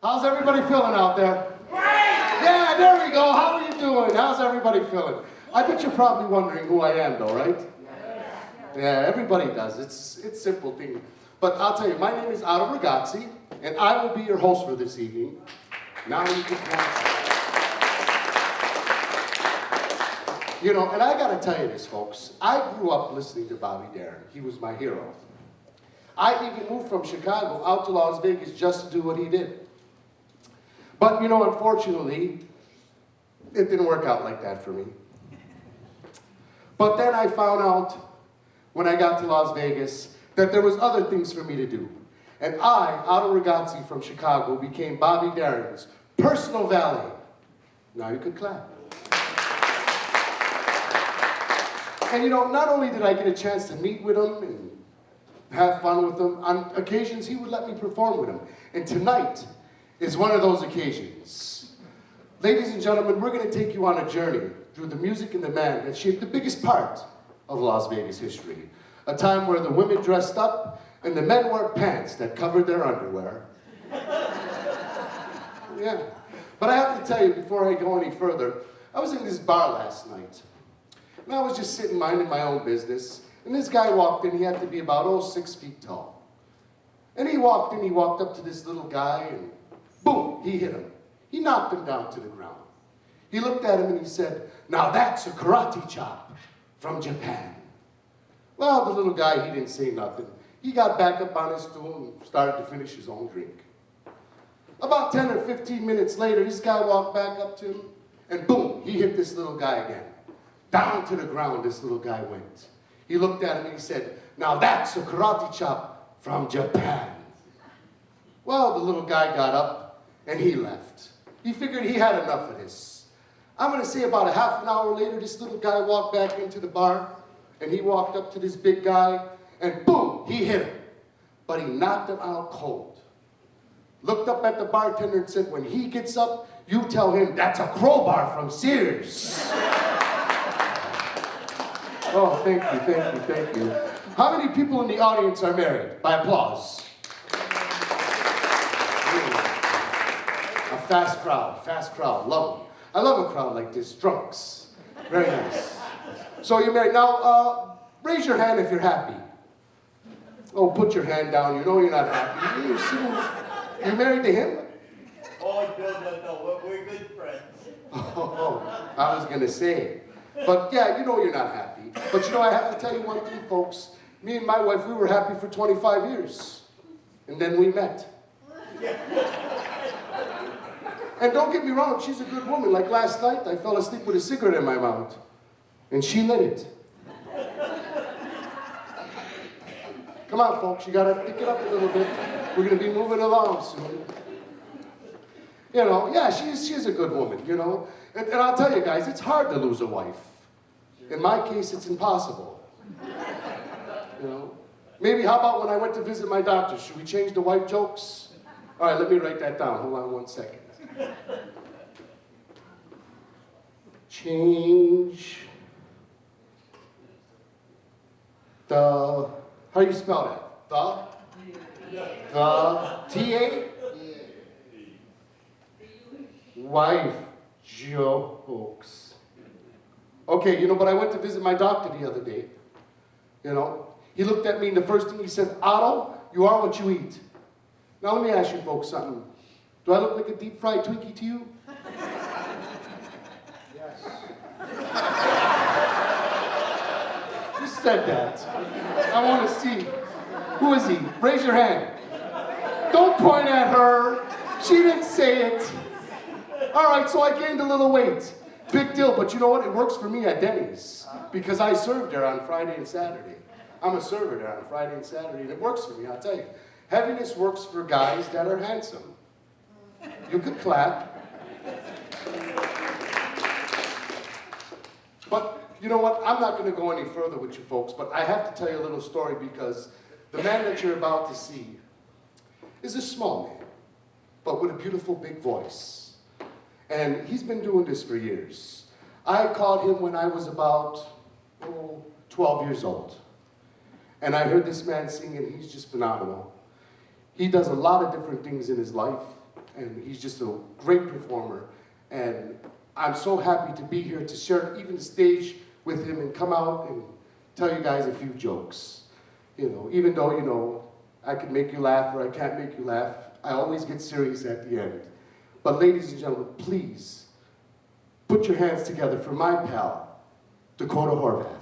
How's everybody feeling out there? Great! Yeah, there we go. How are you doing? How's everybody feeling? I bet you're probably wondering who I am though, right? Yeah, everybody does. It's a simple thing. But I'll tell you, my name is Otto Ragazzi, and I will be your host for this evening. Now you can come. You know, and I gotta tell you this, folks. I grew up listening to Bobby Darin. He was my hero. I even moved from Chicago out to Las Vegas just to do what he did. But, you know, unfortunately, it didn't work out like that for me. But then I found out, when I got to Las Vegas, that there was other things for me to do. And I, Otto Ragazzi from Chicago, became Bobby Darin's personal valet. Now you could clap. And you know, not only did I get a chance to meet with him and have fun with him, on occasions he would let me perform with him. And tonight is one of those occasions. Ladies and gentlemen, we're going to take you on a journey through the music and the man that shaped the biggest part of Las Vegas history. A time where the women dressed up and the men wore pants that covered their underwear. Yeah. But I have to tell you, before I go any further, I was in this bar last night. And I was just sitting minding my own business. And this guy walked in. He had to be about, 6 feet tall. And he walked in. He walked up to this little guy and boom, he hit him. He knocked him down to the ground. He looked at him and he said, "Now that's a karate chop from Japan." Well, the little guy, he didn't say nothing. He got back up on his stool and started to finish his own drink. About 10 or 15 minutes later, this guy walked back up to him and boom, he hit this little guy again. Down to the ground this little guy went. He looked at him and he said, "Now that's a karate chop from Japan." Well, the little guy got up and he left. He figured he had enough of this. I'm going to say about a half an hour later, this little guy walked back into the bar and he walked up to this big guy and boom, he hit him. But he knocked him out cold. Looked up at the bartender and said, "When he gets up, you tell him that's a crowbar from Sears." Oh, thank you, thank you, thank you. How many people in the audience are married? By applause. A fast crowd, love them. I love a crowd like this, drunks. Very nice. So you're married. Now, raise your hand if you're happy. Oh, put your hand down, you know you're not happy. You're married to him? Oh, no, we're good friends. Oh, I was gonna say. But yeah, you know you're not happy. But you know, I have to tell you one thing, folks. Me and my wife, we were happy for 25 years. And then we met. And don't get me wrong, she's a good woman. Like last night, I fell asleep with a cigarette in my mouth. And she lit it. Come on, folks, you gotta pick it up a little bit. We're gonna be moving along soon. You know, yeah, she's a good woman, you know. And I'll tell you guys, it's hard to lose a wife. In my case, it's impossible. You know? Maybe, how about when I went to visit my doctor? Should we change the wife jokes? All right, let me write that down. Hold on 1 second. Change the, how do you spell that? The T-A? Wife jokes. Okay, you know, but I went to visit my doctor the other day. You know, he looked at me and the first thing he said, "Otto, you are what you eat." Now let me ask you folks something. Do I look like a deep fried Twinkie to you? Yes. Who said that? I want to see. Who is he? Raise your hand. Don't point at her. She didn't say it. All right, so I gained a little weight. Big deal, but you know what? It works for me at Denny's because I served there on Friday and Saturday. I'm a server there on Friday and Saturday, and it works for me, I'll tell you. Heaviness works for guys that are handsome. You could clap. But you know what? I'm not going to go any further with you folks, but I have to tell you a little story because the man that you're about to see is a small man, but with a beautiful big voice. And he's been doing this for years. I caught him when I was about 12 years old. And I heard this man sing, and he's just phenomenal. He does a lot of different things in his life. and he's just a great performer. And I'm so happy to be here to share even the stage with him and come out and tell you guys a few jokes. You know, even though, you know, I can make you laugh or I can't make you laugh, I always get serious at the end. But ladies and gentlemen, please put your hands together for my pal, Dakota Horvath.